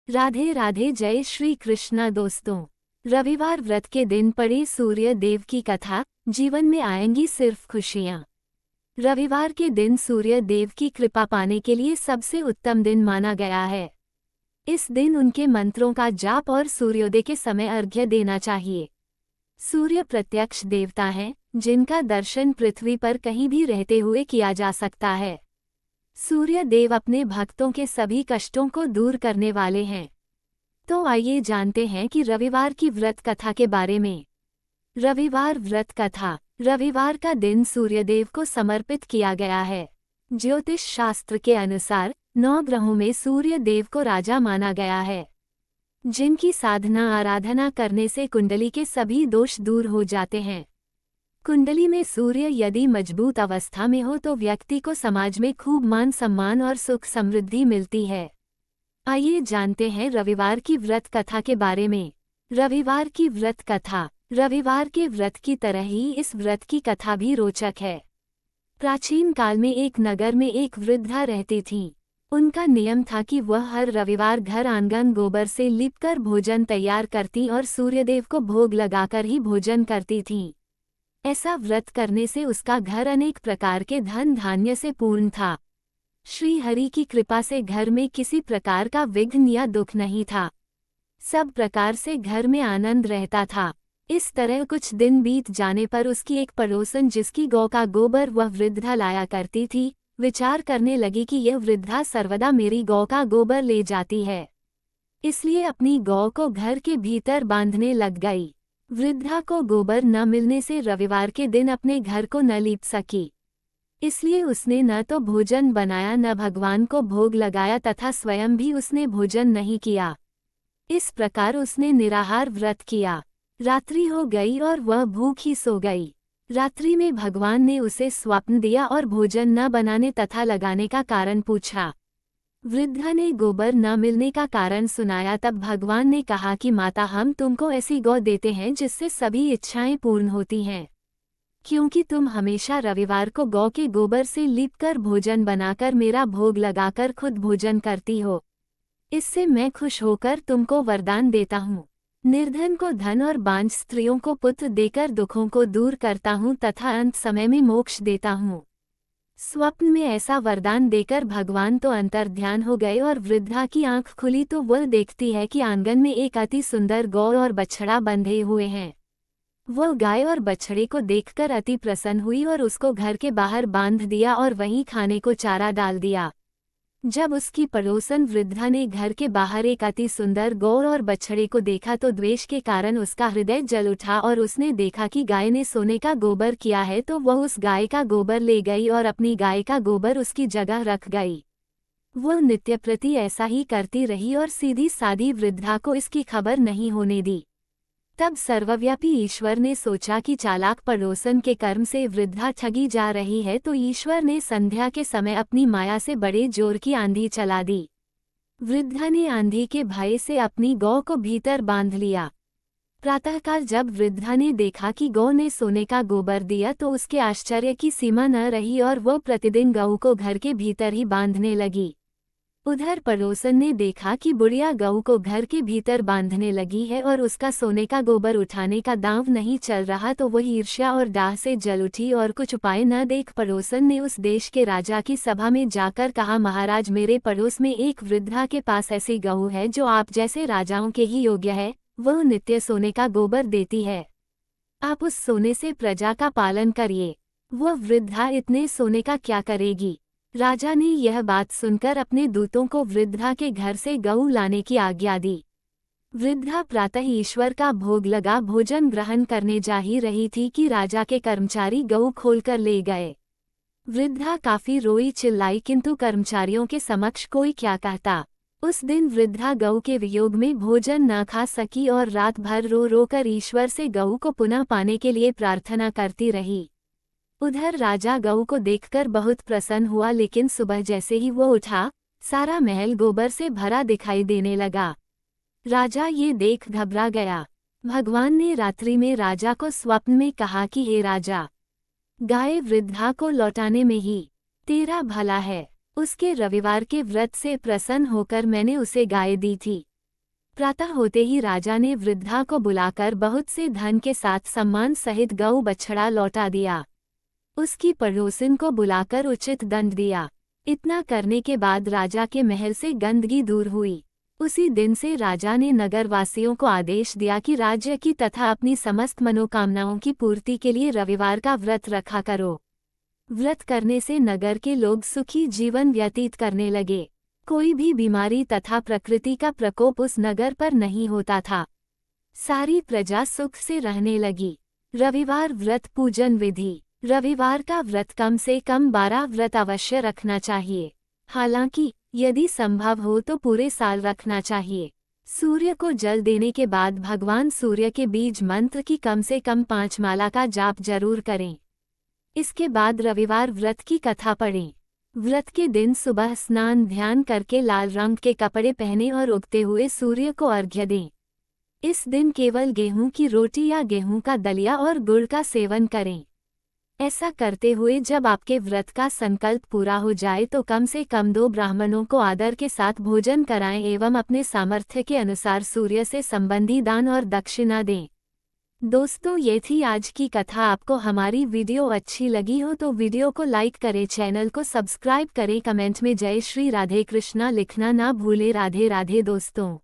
राधे राधे। जय श्री कृष्णा दोस्तों। रविवार व्रत के दिन पढ़े सूर्य देव की कथा, जीवन में आएंगी सिर्फ खुशियाँ। रविवार के दिन सूर्य देव की कृपा पाने के लिए सबसे उत्तम दिन माना गया है। इस दिन उनके मंत्रों का जाप और सूर्योदय के समय अर्घ्य देना चाहिए। सूर्य प्रत्यक्ष देवता हैं, जिनका दर्शन पृथ्वी पर कहीं भी रहते हुए किया जा सकता है। सूर्य देव अपने भक्तों के सभी कष्टों को दूर करने वाले हैं। तो आइए जानते हैं कि रविवार की व्रत कथा के बारे में। रविवार व्रत कथा। रविवार का दिन सूर्यदेव को समर्पित किया गया है। ज्योतिष शास्त्र के अनुसार 9 ग्रहों में सूर्य देव को राजा माना गया है, जिनकी साधना आराधना करने से कुंडली के सभी दोष दूर हो जाते हैं। कुंडली में सूर्य यदि मजबूत अवस्था में हो तो व्यक्ति को समाज में खूब मान सम्मान और सुख समृद्धि मिलती है। आइए जानते हैं रविवार की व्रत कथा के बारे में। रविवार की व्रत कथा। रविवार के व्रत की तरह ही इस व्रत की कथा भी रोचक है। प्राचीन काल में एक नगर में एक वृद्धा रहती थीं। उनका नियम था कि वह हर रविवार घर आंगन गोबर से लिपकर भोजन तैयार करती और सूर्यदेव को भोग लगाकर ही भोजन करती थीं। ऐसा व्रत करने से उसका घर अनेक प्रकार के धन धान्य से पूर्ण था। श्री हरि की कृपा से घर में किसी प्रकार का विघ्न या दुख नहीं था। सब प्रकार से घर में आनंद रहता था। इस तरह कुछ दिन बीत जाने पर उसकी एक पड़ोसन, जिसकी गौ का गोबर वह वृद्धा लाया करती थी, विचार करने लगी कि यह वृद्धा सर्वदा मेरी गौ का गोबर ले जाती है, इसलिए अपनी गौ को घर के भीतर बांधने लग गई। वृद्धा को गोबर न मिलने से रविवार के दिन अपने घर को न लीप सकी, इसलिए उसने न तो भोजन बनाया न भगवान को भोग लगाया तथा स्वयं भी उसने भोजन नहीं किया। इस प्रकार उसने निराहार व्रत किया। रात्रि हो गई और वह भूखी सो गई। रात्रि में भगवान ने उसे स्वप्न दिया और भोजन न बनाने तथा लगाने का कारण पूछा। वृद्धा ने गोबर न मिलने का कारण सुनाया। तब भगवान ने कहा कि माता, हम तुमको ऐसी गौ देते हैं जिससे सभी इच्छाएं पूर्ण होती हैं, क्योंकि तुम हमेशा रविवार को गौ के गोबर से लीपकर भोजन बनाकर मेरा भोग लगाकर खुद भोजन करती हो। इससे मैं खुश होकर तुमको वरदान देता हूँ। निर्धन को धन और बांझ स्त्रियों को पुत्र देकर दुखों को दूर करता हूँ तथा अंत समय में मोक्ष देता हूँ। स्वप्न में ऐसा वरदान देकर भगवान तो अंतर्ध्यान हो गए और वृद्धा की आंख खुली तो वह देखती है कि आंगन में एक अति सुंदर गौ और बछड़ा बंधे हुए हैं। वह गाय और बछड़े को देखकर अति प्रसन्न हुई और उसको घर के बाहर बांध दिया और वहीं खाने को चारा डाल दिया। जब उसकी पड़ोसन वृद्धा ने घर के बाहर एक अति सुंदर गौ और बछड़े को देखा तो द्वेष के कारण उसका हृदय जल उठा और उसने देखा कि गाय ने सोने का गोबर किया है, तो वह उस गाय का गोबर ले गई और अपनी गाय का गोबर उसकी जगह रख गई। वह नित्य प्रति ऐसा ही करती रही और सीधी सादी वृद्धा को इसकी खबर नहीं होने दी। तब सर्वव्यापी ईश्वर ने सोचा कि चालाक पड़ोसन के कर्म से वृद्धा ठगी जा रही है, तो ईश्वर ने संध्या के समय अपनी माया से बड़े जोर की आंधी चला दी। वृद्धा ने आंधी के भय से अपनी गौ को भीतर बांध लिया। प्रातःकाल जब वृद्धा ने देखा कि गौ ने सोने का गोबर दिया तो उसके आश्चर्य की सीमा न रही और वह प्रतिदिन गऊ को घर के भीतर ही बांधने लगी। उधर पड़ोसन ने देखा कि बुढ़िया गऊ को घर के भीतर बांधने लगी है और उसका सोने का गोबर उठाने का दांव नहीं चल रहा, तो वह ईर्ष्या और डाह से जल उठी और कुछ उपाय न देख पड़ोसन ने उस देश के राजा की सभा में जाकर कहा, महाराज, मेरे पड़ोस में एक वृद्धा के पास ऐसी गऊ है जो आप जैसे राजाओं के ही योग्य है। वह नित्य सोने का गोबर देती है, आप उस सोने से प्रजा का पालन करिए। वह वृद्धा इतने सोने का क्या करेगी? राजा ने यह बात सुनकर अपने दूतों को वृद्धा के घर से गऊ लाने की आज्ञा दी। वृद्धा प्रातः ईश्वर का भोग लगा भोजन ग्रहण करने जा ही रही थी कि राजा के कर्मचारी गऊ खोलकर ले गए। वृद्धा काफी रोई चिल्लाई, किंतु कर्मचारियों के समक्ष कोई क्या कहता। उस दिन वृद्धा गऊ के वियोग में भोजन न खा सकी और रात भर रो रो कर ईश्वर से गऊ को पुनः पाने के लिए प्रार्थना करती रही। उधर राजा गऊ को देखकर बहुत प्रसन्न हुआ, लेकिन सुबह जैसे ही वो उठा, सारा महल गोबर से भरा दिखाई देने लगा। राजा ये देख घबरा गया। भगवान ने रात्रि में राजा को स्वप्न में कहा कि हे राजा, गाय वृद्धा को लौटाने में ही तेरा भला है। उसके रविवार के व्रत से प्रसन्न होकर मैंने उसे गाय दी थी। प्रातः होते ही राजा ने वृद्धा को बुलाकर बहुत से धन के साथ सम्मान सहित गऊ बछड़ा लौटा दिया। उसकी पड़ोसिन को बुलाकर उचित दंड दिया। इतना करने के बाद राजा के महल से गंदगी दूर हुई। उसी दिन से राजा ने नगरवासियों को आदेश दिया कि राज्य की तथा अपनी समस्त मनोकामनाओं की पूर्ति के लिए रविवार का व्रत रखा करो। व्रत करने से नगर के लोग सुखी जीवन व्यतीत करने लगे। कोई भी बीमारी तथा प्रकृति का प्रकोप उस नगर पर नहीं होता था। सारी प्रजा सुख से रहने लगी। रविवार व्रत पूजन विधि। रविवार का व्रत कम से कम 12 व्रत अवश्य रखना चाहिए। हालांकि यदि संभव हो तो पूरे साल रखना चाहिए। सूर्य को जल देने के बाद भगवान सूर्य के बीज मंत्र की कम से कम 5 माला का जाप जरूर करें। इसके बाद रविवार व्रत की कथा पढ़ें। व्रत के दिन सुबह स्नान ध्यान करके लाल रंग के कपड़े पहने और उगते हुए सूर्य को अर्घ्य दें। इस दिन केवल गेहूं की रोटी या गेहूं का दलिया और गुड़ का सेवन करें। ऐसा करते हुए जब आपके व्रत का संकल्प पूरा हो जाए तो कम से कम 2 ब्राह्मणों को आदर के साथ भोजन कराएं एवं अपने सामर्थ्य के अनुसार सूर्य से संबंधी दान और दक्षिणा दें। दोस्तों, ये थी आज की कथा। आपको हमारी वीडियो अच्छी लगी हो तो वीडियो को लाइक करें, चैनल को सब्सक्राइब करें, कमेंट में जय श्री राधे कृष्णा लिखना ना भूलें। राधे राधे दोस्तों।